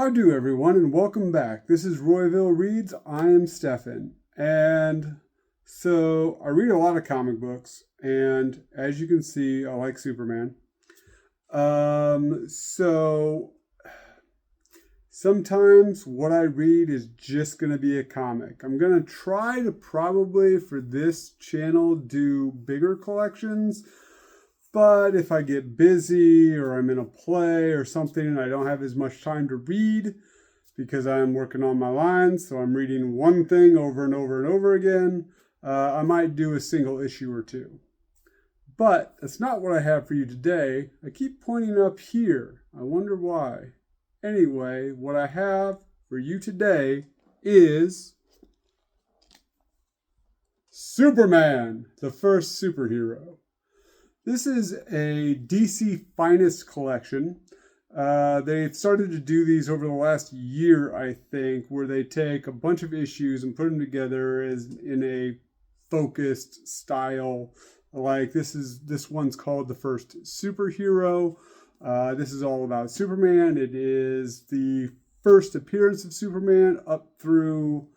How do everyone, and welcome back. This is Royville Reads. I am Stefan, and so I read a lot of comic books, and as you can see, I like Superman. So sometimes what I read is just going to be a comic. I'm going to try to probably for this channel do bigger collections. But if I get busy or I'm in a play or something and I don't have as much time to read because I'm working on my lines, so I'm reading one thing over and over and over again, I might do a single issue or two. But that's not what I have for you today. I keep pointing up here. I wonder why. Anyway, what I have for you today is Superman, the first superhero. This is a DC Finest collection. They've started to do these over the last year, I think, where they take a bunch of issues and put them together as in a focused style. Like this one's called The First Superhero. This is all about Superman. It is the first appearance of Superman up through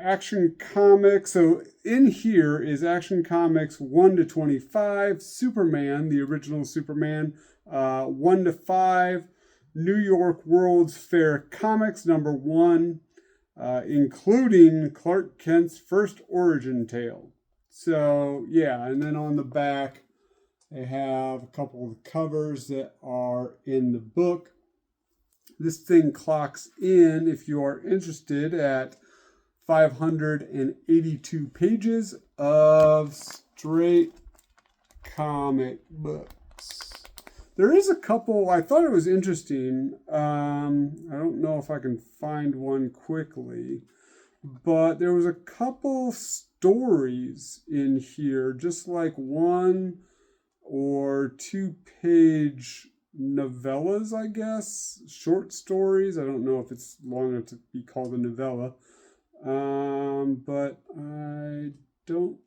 Action Comics. So in here is Action Comics 1 to 25, Superman, the original Superman, 1 to 5, New York World's Fair Comics number 1, including Clark Kent's first origin tale. So yeah, and then on the back they have a couple of covers that are in the book. This thing clocks in, if you are interested, at 582 pages of straight comic books. There is a couple, I thought it was interesting. I don't know if I can find one quickly, but there was a couple stories in here, just like 1 or 2 page novellas, I guess, short stories. I don't know if it's long enough to be called a novella, but I don't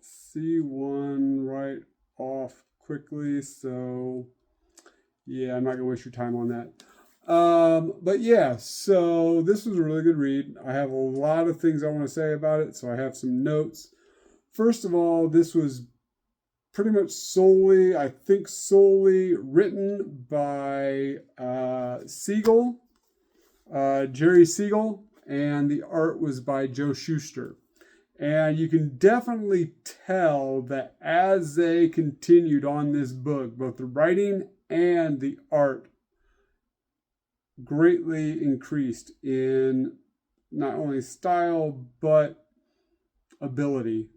see one right off quickly, so yeah, I'm not gonna waste your time on that. But yeah, so this was a really good read. I have a lot of things I want to say about it, so I have some notes. First of all, this was pretty much solely written by Siegel, Jerry Siegel, and the art was by Joe Shuster. And you can definitely tell that as they continued on this book, both the writing and the art greatly increased in not only style, but ability.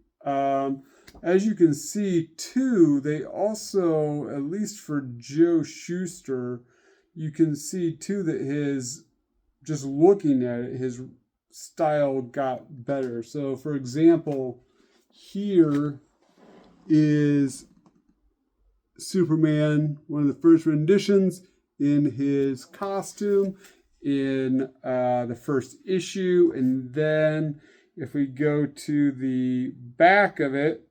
As you can see, too, they also, at least for Joe Shuster, you can see, too, that just looking at it, his style got better. So, for example, here is Superman, one of the first renditions in his costume in the first issue. And then if we go to the back of it,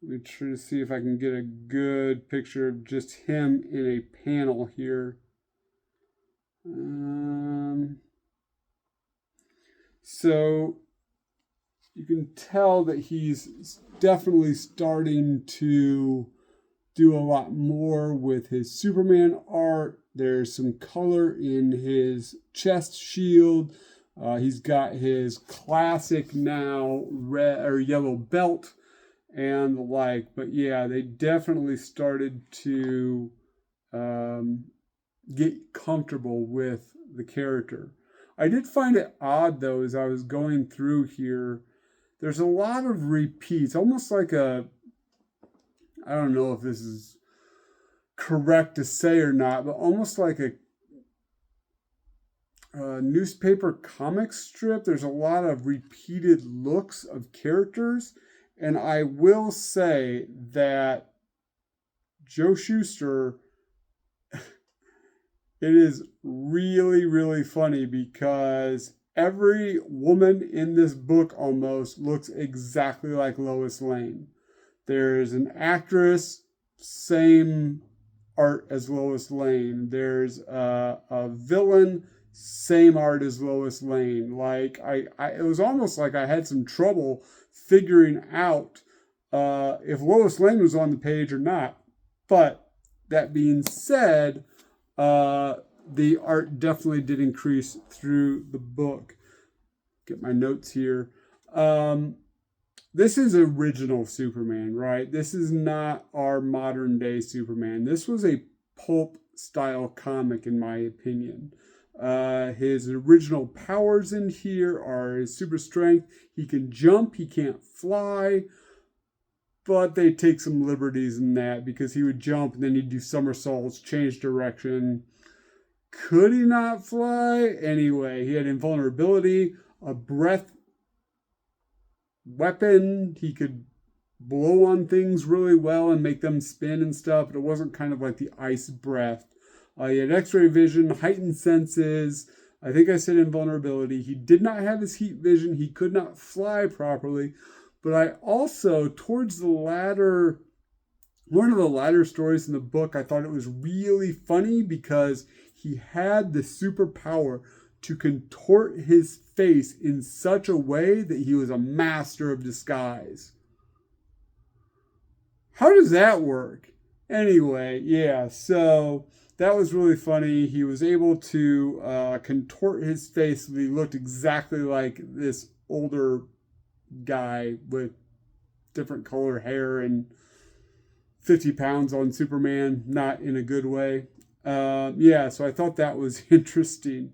let me try to see if I can get a good picture of just him in a panel here. So you can tell that he's definitely starting to do a lot more with his Superman art. There's some color in his chest shield. He's got his classic now red or yellow belt and the like. But yeah, they definitely started to get comfortable with the character. I did find it odd, though, as I was going through here. There's a lot of repeats, almost like I don't know if this is correct to say or not, but almost like a newspaper comic strip. There's a lot of repeated looks of characters. And I will say that Joe Shuster, it is really, really funny because every woman in this book almost looks exactly like Lois Lane. There's an actress, same art as Lois Lane. There's a villain, same art as Lois Lane. Like it was almost like I had some trouble figuring out if Lois Lane was on the page or not. But that being said, the art definitely did increase through the book. Get my notes here. This is original Superman, right? This is not our modern day Superman. This was a pulp style comic, in my opinion. His original powers in here are his super strength. He can jump, he can't fly, but they take some liberties in that because he would jump and then he'd do somersaults, change direction. Could he not fly? Anyway, he had invulnerability, a breath weapon. He could blow on things really well and make them spin and stuff, but it wasn't kind of like the ice breath. He had x-ray vision, heightened senses. I think I said invulnerability. He did not have his heat vision. He could not fly properly. But I also, towards the latter, one of the latter stories in the book, I thought it was really funny because he had the superpower to contort his face in such a way that he was a master of disguise. How does that work? Anyway, yeah, so that was really funny. He was able to contort his face so that he looked exactly like this older guy with different color hair and 50 pounds on Superman, not in a good way. Yeah, so I thought that was interesting.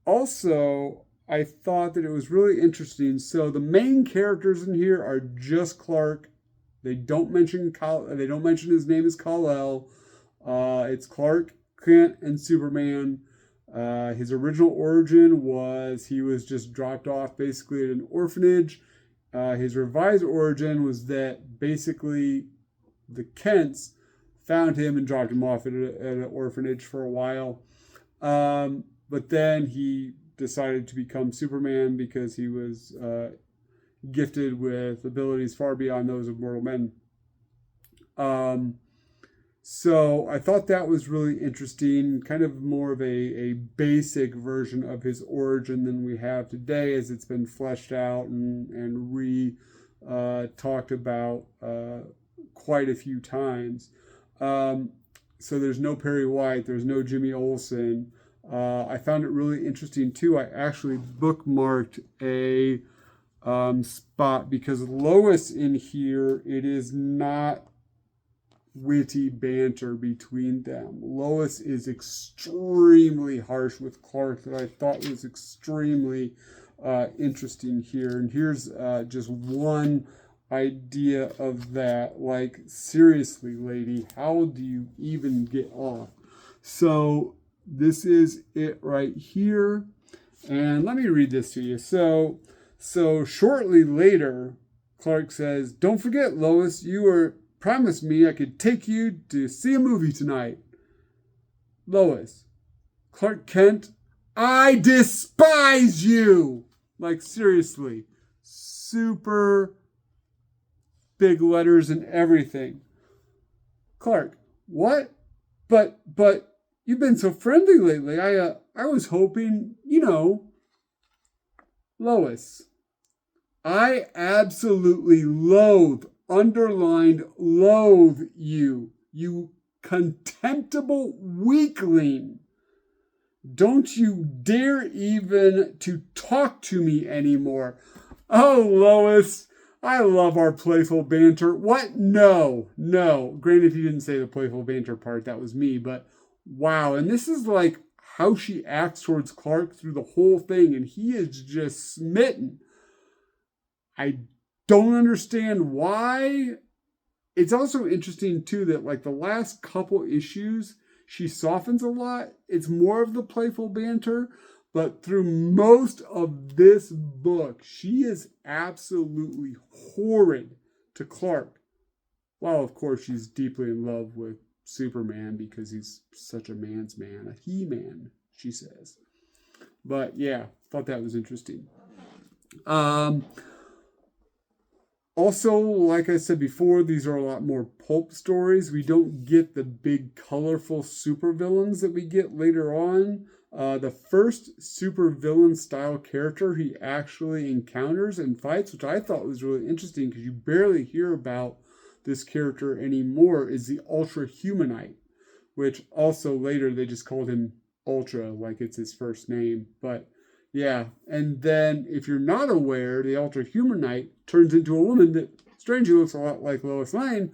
Also, I thought that it was really interesting. So the main characters in here are just Clark. They don't mention his name is Kal-El. It's Clark, Kent, and Superman. His original origin was he was just dropped off basically at an orphanage. His revised origin was that basically the Kents found him and dropped him off at an orphanage for a while. But then he decided to become Superman because he was gifted with abilities far beyond those of mortal men. So I thought that was really interesting, kind of more of a basic version of his origin than we have today, as it's been fleshed out and talked about quite a few times. So there's no Perry White, there's no Jimmy Olsen. I found it really interesting too. I actually bookmarked a spot because Lois in here, it is not witty banter between them. Lois is extremely harsh with Clark that I thought was extremely interesting here. And here's just one idea of that. Like, seriously, lady, how do you even get off? So this is it right here. And let me read this to you. So shortly later, Clark says, "Don't forget, Lois, you promised me I could take you to see a movie tonight." Lois, Clark Kent, "I despise you!" Like, seriously. Super big letters and everything. Clark, what? But you've been so friendly lately. I was hoping, Lois, I absolutely underlined loathe you, you contemptible weakling. Don't you dare even to talk to me anymore. Oh, Lois, I love our playful banter. What? No. Granted, he didn't say the playful banter part. That was me. But wow. And this is like how she acts towards Clark through the whole thing. And he is just smitten. I don't understand why. It's also interesting, too, that like the last couple issues, she softens a lot. It's more of the playful banter. But through most of this book, she is absolutely horrid to Clark. Well, of course, she's deeply in love with Superman because he's such a man's man, a he-man, she says. But yeah, thought that was interesting. Also, like I said before, these are a lot more pulp stories. We don't get the big, colorful supervillains that we get later on. The first supervillain style character he actually encounters and fights, which I thought was really interesting because you barely hear about this character anymore, is the Ultra Humanite, which also later they just called him Ultra, like it's his first name. But yeah, and then if you're not aware, the Ultra Humanite turns into a woman that strangely looks a lot like Lois Lane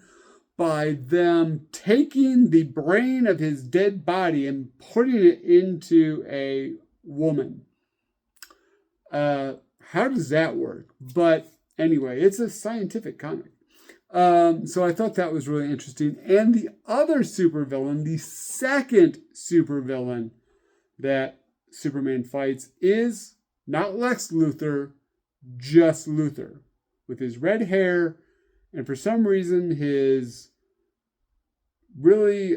by them taking the brain of his dead body and putting it into a woman. How does that work? But anyway, it's a scientific comic. So I thought that was really interesting. And the other supervillain, the second supervillain that Superman fights, is not Lex Luthor, just Luthor, with his red hair, and for some reason his really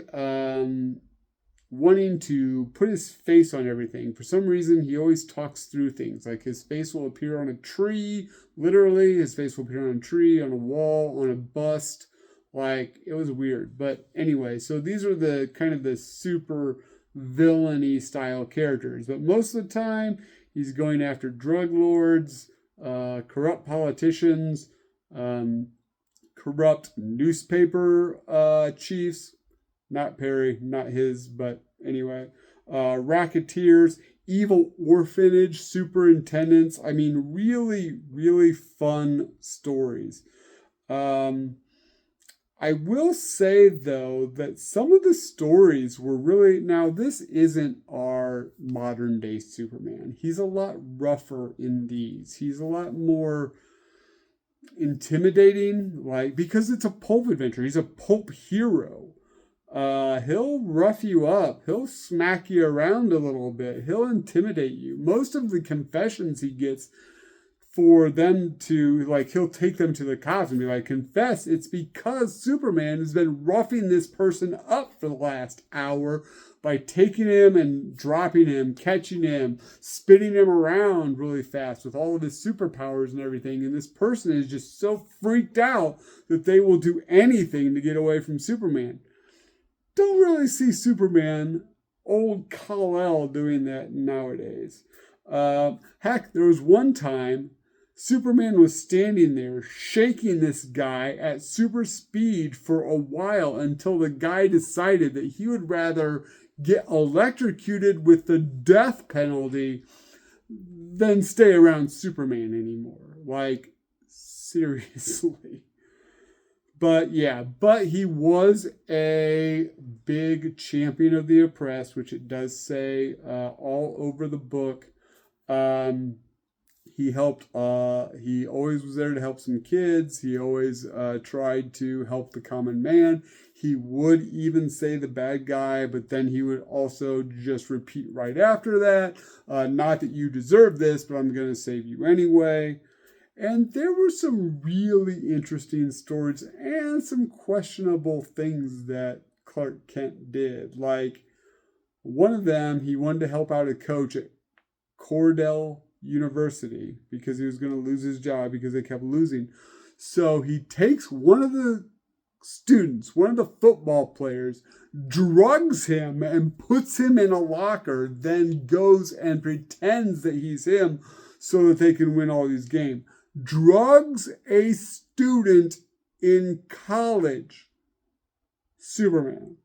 wanting to put his face on everything. For some reason he always talks through things, like his face will appear on a tree, literally his face will appear on a tree, on a wall, on a bust. Like, it was weird. But anyway, so these are the kind of the super villainy style characters, but most of the time he's going after drug lords, corrupt politicians, corrupt newspaper chiefs, not Perry, not his, but anyway, racketeers, evil orphanage superintendents. I mean, really, really fun stories. I will say, though, that some of the stories were really... Now, this isn't our modern-day Superman. He's a lot rougher in these. He's a lot more intimidating, like, because it's a pulp adventure. He's a pulp hero. He'll rough you up. He'll smack you around a little bit. He'll intimidate you. Most of the confessions he gets... for them to, like, he'll take them to the cops and be like, confess, it's because Superman has been roughing this person up for the last hour by taking him and dropping him, catching him, spinning him around really fast with all of his superpowers and everything. And this person is just so freaked out that they will do anything to get away from Superman. Don't really see Superman, old Kal-El, doing that nowadays. Heck, there was one time Superman was standing there shaking this guy at super speed for a while until the guy decided that he would rather get electrocuted with the death penalty than stay around Superman anymore. Like, seriously. But yeah, but he was a big champion of the oppressed, which it does say all over the book. He helped, he always was there to help some kids. He always tried to help the common man. He would even say the bad guy, but then he would also just repeat right after that, not that you deserve this, but I'm going to save you anyway. And there were some really interesting stories and some questionable things that Clark Kent did. Like, one of them, he wanted to help out a coach at Cornell University because he was going to lose his job because they kept losing. So he takes one of the students, one of the football players, drugs him and puts him in a locker, then goes and pretends that he's him so that they can win all these games. Drugs a student in college. Superman.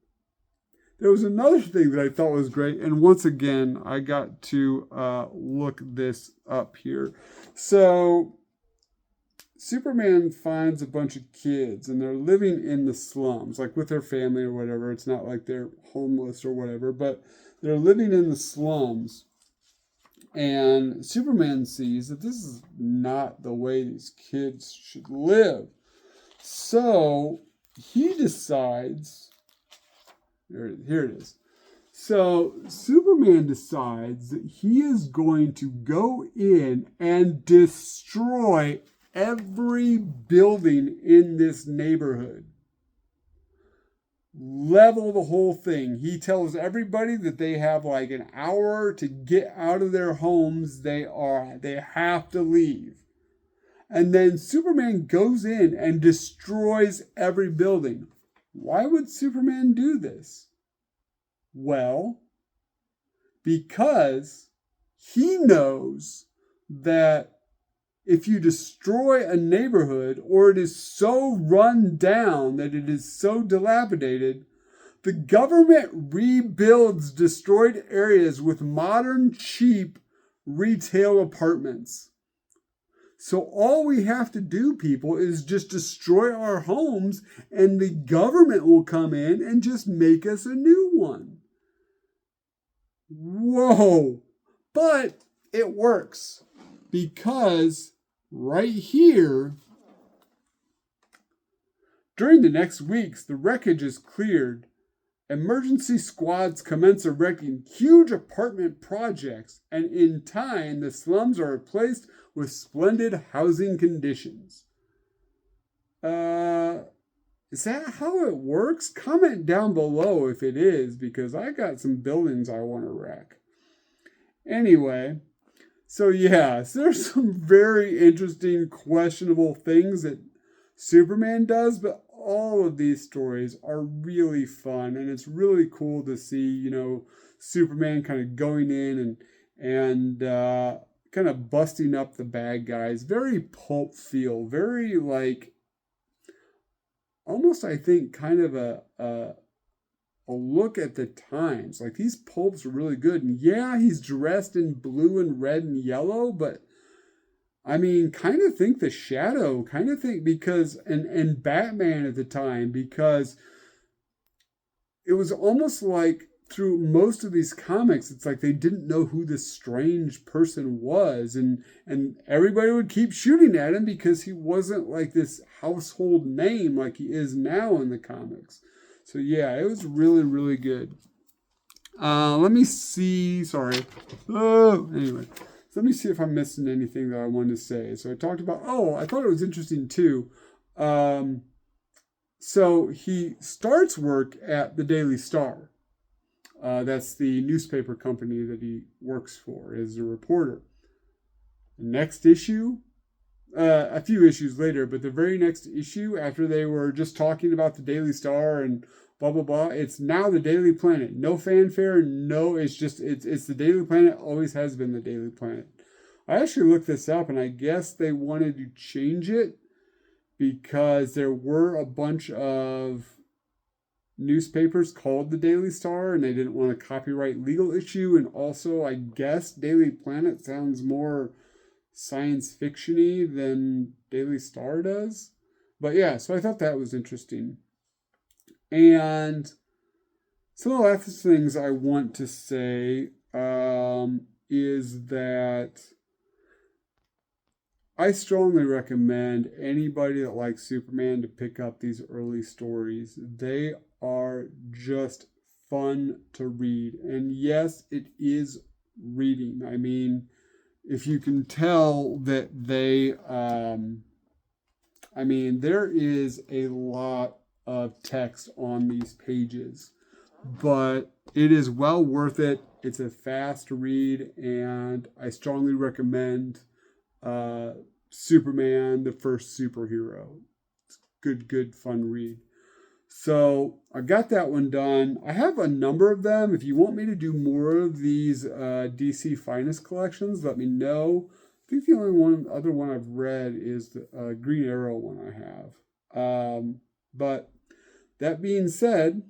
There was another thing that I thought was great, and once again, I got to look this up here. So, Superman finds a bunch of kids, and they're living in the slums, like with their family or whatever. It's not like they're homeless or whatever, but they're living in the slums. And Superman sees that this is not the way these kids should live. So, he decides... Here it is. So Superman decides that he is going to go in and destroy every building in this neighborhood. Level the whole thing. He tells everybody that they have like an hour to get out of their homes. They have to leave. And then Superman goes in and destroys every building. Why would Superman do this? Well, because he knows that if you destroy a neighborhood or it is so run down that it is so dilapidated, the government rebuilds destroyed areas with modern, cheap retail apartments. So all we have to do, people, is just destroy our homes and the government will come in and just make us a new one. Whoa! But it works because right here, during the next weeks, the wreckage is cleared. Emergency squads commence erecting huge apartment projects, and in time, the slums are replaced with splendid housing conditions. Is that how it works? Comment down below if it is, because I got some buildings I want to wreck. Anyway, so there's some very interesting, questionable things that Superman does, but all of these stories are really fun, and it's really cool to see, Superman kind of going in and kind of busting up the bad guys. Very pulp feel, very like almost, I think, kind of a look at the times. Like, these pulps are really good, and he's dressed in blue and red and yellow, but I mean, kind of think the Shadow, because, and Batman at the time, because it was almost like through most of these comics, it's like they didn't know who this strange person was, and everybody would keep shooting at him because he wasn't like this household name like he is now in the comics. So it was really, really good. Let me see. Sorry. Anyway. Let me see if I'm missing anything that I wanted to say. So I talked about, I thought it was interesting too. So he starts work at the Daily Star. That's the newspaper company that he works for as a reporter. The next issue, a few issues later, but the very next issue, after they were just talking about the Daily Star and blah, blah, blah, it's now the Daily Planet. No fanfare, it's the Daily Planet, always has been the Daily Planet. I actually looked this up, and I guess they wanted to change it because there were a bunch of newspapers called the Daily Star, and they didn't want a copyright legal issue, and also, I guess, Daily Planet sounds more science fiction-y than Daily Star does. But so I thought that was interesting. And some of the last things I want to say is that I strongly recommend anybody that likes Superman to pick up these early stories. They are just fun to read. And yes, it is reading. I mean, if you can tell that there is a lot of text on these pages, but it is well worth it. It's a fast read, and I strongly recommend Superman, the First Superhero. It's good, fun read. So I got that one done. I have a number of them. If you want me to do more of these DC Finest collections, let me know. I think the only other one I've read is the Green Arrow one I have. But that being said,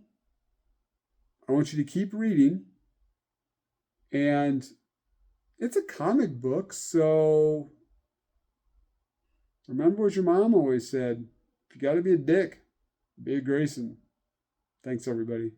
I want you to keep reading. And it's a comic book, so remember what your mom always said. If you got to be a dick, be a Grayson. Thanks, everybody.